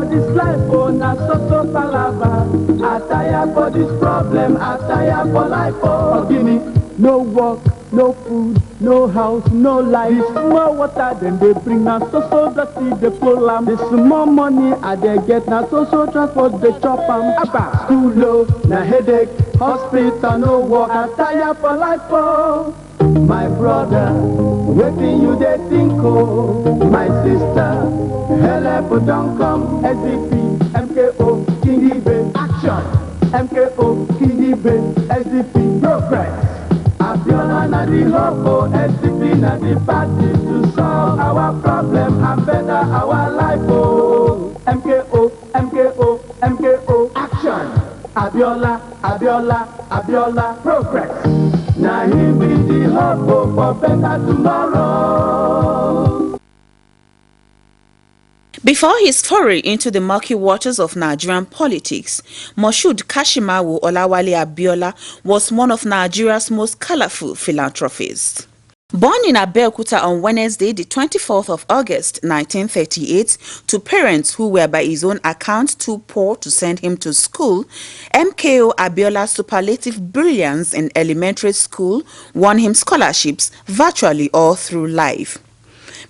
this life, oh, na so palava. I tire for this problem, I tire for life, oh. Guinea, no work, no food, no house, no life. The small water then they bring, na so dirty they pull am. The small money I they get, na so transport they chop am. School low, na headache, hospital no work. I tire for life, oh. My brother, waiting you they think, oh. My sister, help don't come. SDP, M.K.O, Kingibe, action. M.K.O, Kingibe, SDP, progress. Abiola na the hope, SDP na the party to solve our problem and better our life, oh. M.K.O, M.K.O, M.K.O, action. Abiola, Abiola, Abiola, progress. Now he be the hope for better tomorrow. Before his foray into the murky waters of Nigerian politics, Moshood Kashimawo Olawale Abiola was one of Nigeria's most colorful philanthropists. Born in Abeokuta on Wednesday, the 24th of August, 1938, to parents who were by his own account too poor to send him to school, M.K.O. Abiola's superlative brilliance in elementary school won him scholarships virtually all through life.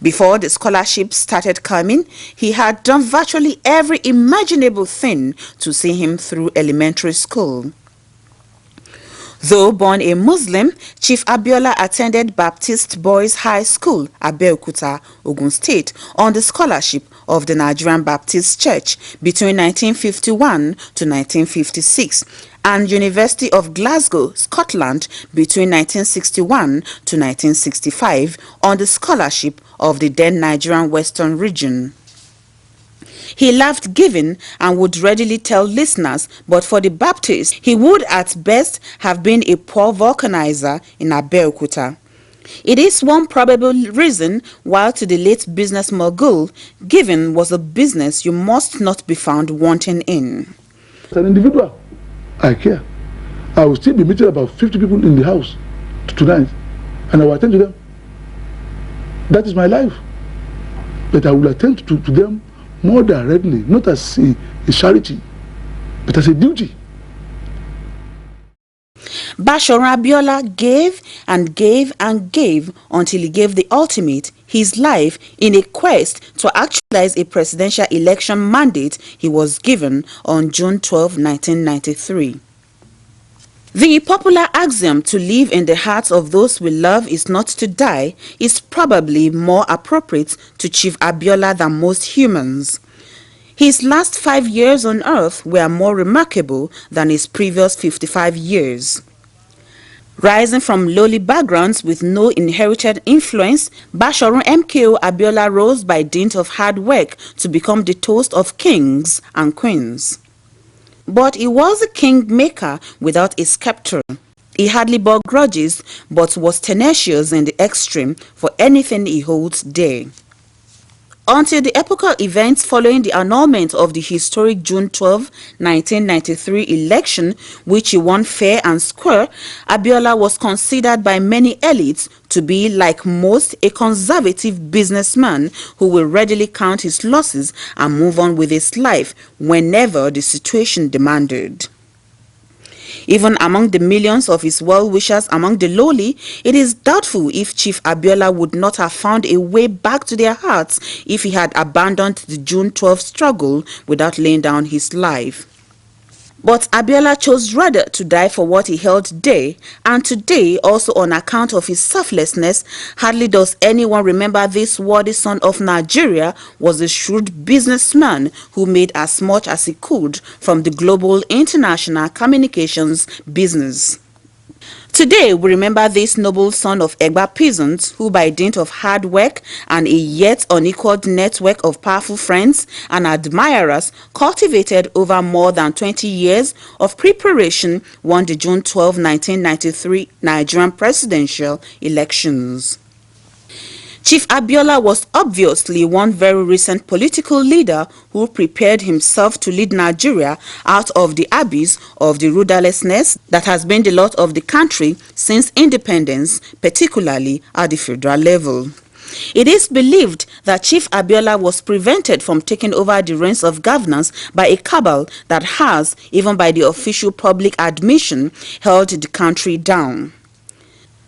Before the scholarships started coming, he had done virtually every imaginable thing to see him through elementary school. Though born a Muslim, Chief Abiola attended Baptist Boys High School, Abeokuta, Ogun State, on the scholarship of the Nigerian Baptist Church between 1951 to 1956, and University of Glasgow, Scotland, between 1961 to 1965, on the scholarship of the then Nigerian Western region. He loved giving and would readily tell listeners, but for the Baptists, he would at best have been a poor vulcanizer in Abeokuta. It is one probable reason why to the late business mogul, giving was a business you must not be found wanting in. As an individual, I care. I will still be meeting about 50 people in the house tonight, and I will attend to them. That is my life. But I will attend to them more directly, not as a charity, but as a duty. Bashorun Abiola gave and gave and gave until he gave the ultimate, his life, in a quest to actualize a presidential election mandate he was given on June 12, 1993. The popular axiom to live in the hearts of those we love is not to die is probably more appropriate to Chief Abiola than most humans. His last 5 years on earth were more remarkable than his previous 55 years. Rising from lowly backgrounds with no inherited influence, Bashorun M.K.O. Abiola rose by dint of hard work to become the toast of kings and queens. But he was a kingmaker without a scepter. He hardly bore grudges, but was tenacious in the extreme for anything he holds dear. Until the epochal events following the annulment of the historic June 12, 1993 election, which he won fair and square, Abiola was considered by many elites to be, like most, a conservative businessman who will readily count his losses and move on with his life whenever the situation demanded. Even among the millions of his well-wishers among the lowly, it is doubtful if Chief Abiola would not have found a way back to their hearts if he had abandoned the June 12 struggle without laying down his life. But Abiola chose rather to die for what he held dear, and today, also on account of his selflessness, hardly does anyone remember this worthy son of Nigeria was a shrewd businessman who made as much as he could from the global international communications business. Today, we remember this noble son of Egba peasants who, by dint of hard work and a yet unequaled network of powerful friends and admirers, cultivated over more than 20 years of preparation, won the June 12, 1993 Nigerian presidential elections. Chief Abiola was obviously one very recent political leader who prepared himself to lead Nigeria out of the abyss of the rudderlessness that has been the lot of the country since independence, particularly at the federal level. It is believed that Chief Abiola was prevented from taking over the reins of governance by a cabal that has, even by the official public admission, held the country down.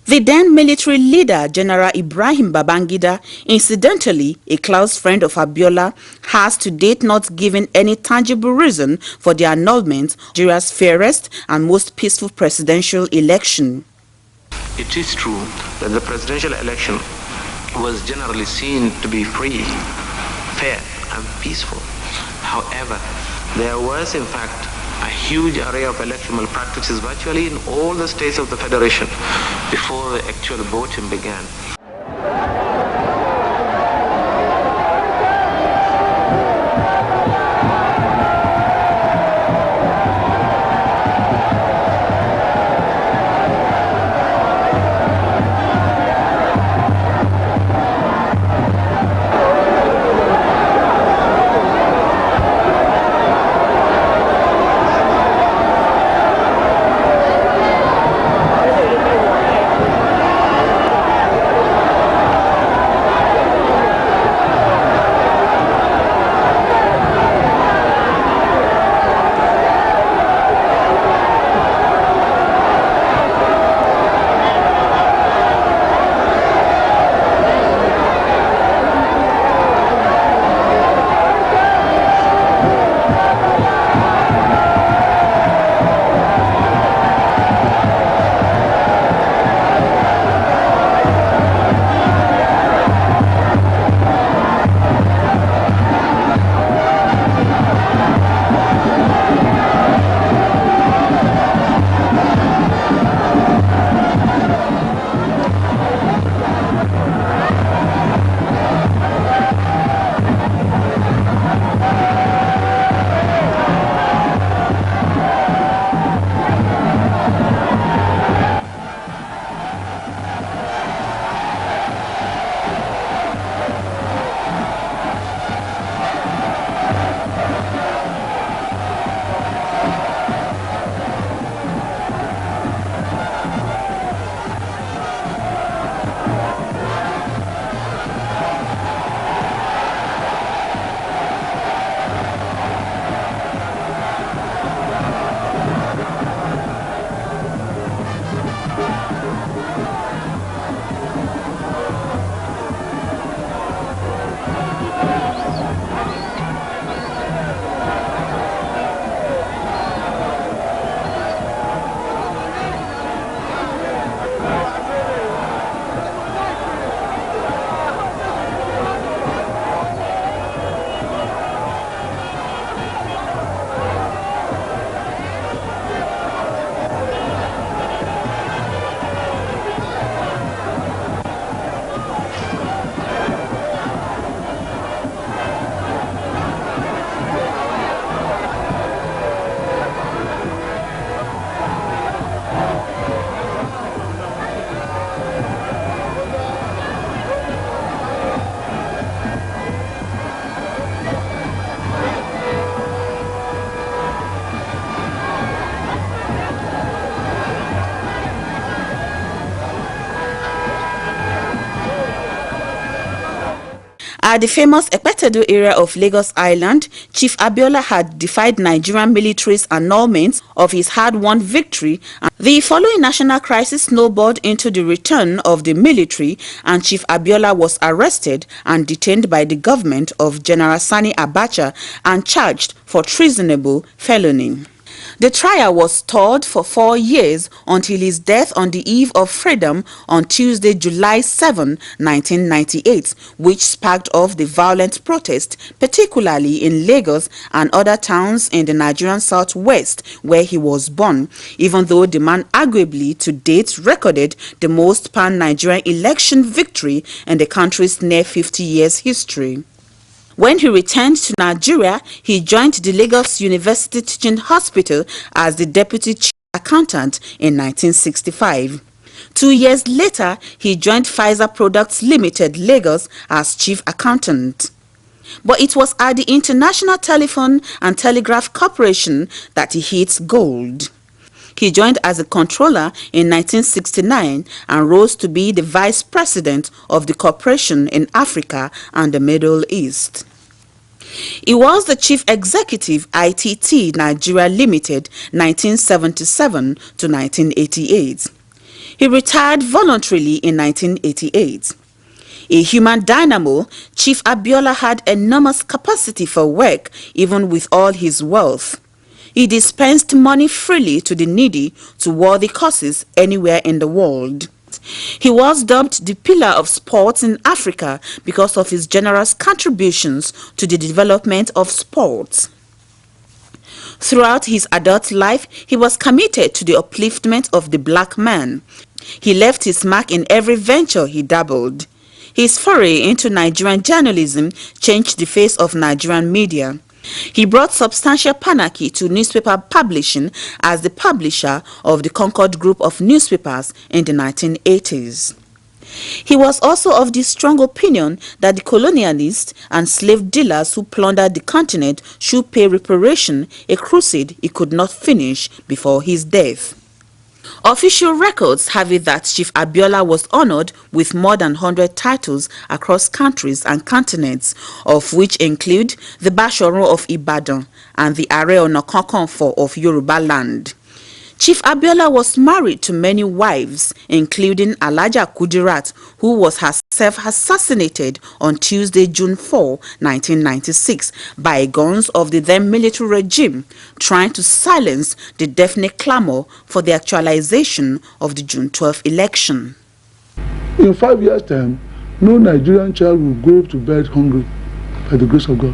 The then military leader, General Ibrahim Babangida, incidentally a close friend of Abiola, has to date not given any tangible reason for the annulment of Nigeria's fairest and most peaceful presidential election. It is true that the presidential election was generally seen to be free, fair, and peaceful. However, there was in fact a huge array of electoral practices virtually in all the states of the Federation before the actual voting began. At the famous Ekpetedo area of Lagos Island, Chief Abiola had defied Nigerian military's annulment of his hard-won victory. The following national crisis snowballed into the return of the military, and Chief Abiola was arrested and detained by the government of General Sani Abacha and charged for treasonable felony. The trial was stalled for 4 years until his death on the eve of freedom on Tuesday, July 7, 1998, which sparked off the violent protest, particularly in Lagos and other towns in the Nigerian southwest where he was born, even though the man arguably to date recorded the most pan-Nigerian election victory in the country's near 50 years history. When he returned to Nigeria, he joined the Lagos University Teaching Hospital as the deputy chief accountant in 1965. 2 years later, he joined Pfizer Products Limited, Lagos, as chief accountant. But it was at the International Telephone and Telegraph Corporation that he hit gold. He joined as a controller in 1969 and rose to be the vice president of the corporation in Africa and the Middle East. He was the chief executive ITT Nigeria Limited 1977 to 1988. He retired voluntarily in 1988. A human dynamo, Chief Abiola had enormous capacity for work even with all his wealth. He dispensed money freely to the needy to worthy causes anywhere in the world. He was dubbed the pillar of sports in Africa because of his generous contributions to the development of sports. Throughout his adult life, he was committed to the upliftment of the black man. He left his mark in every venture he dabbled. His foray into Nigerian journalism changed the face of Nigerian media. He brought substantial panachy to newspaper publishing as the publisher of the Concord Group of newspapers in the 1980s. He was also of the strong opinion that the colonialists and slave dealers who plundered the continent should pay reparation, a crusade he could not finish before his death. Official records have it that Chief Abiola was honored with more than 100 titles across countries and continents, of which include the Bashorun of Ibadan and the Are Ona Kakanfo of Yoruba land. Chief Abiola was married to many wives, including Alhaja Kudirat, who was herself assassinated on Tuesday, June 4, 1996, by guns of the then military regime, trying to silence the definite clamor for the actualization of the June 12 election. In 5 years' time, no Nigerian child will go to bed hungry by the grace of God.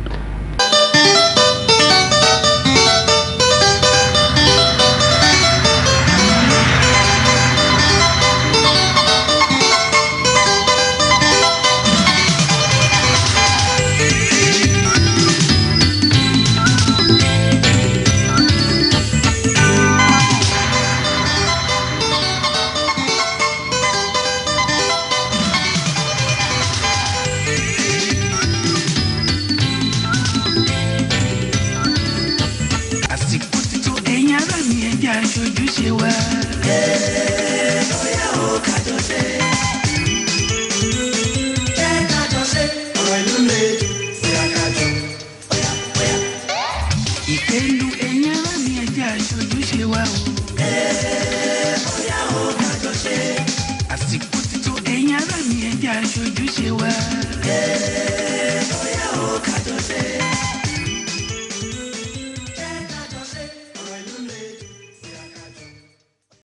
Ojúṣe wa. Ó yá o ká jọ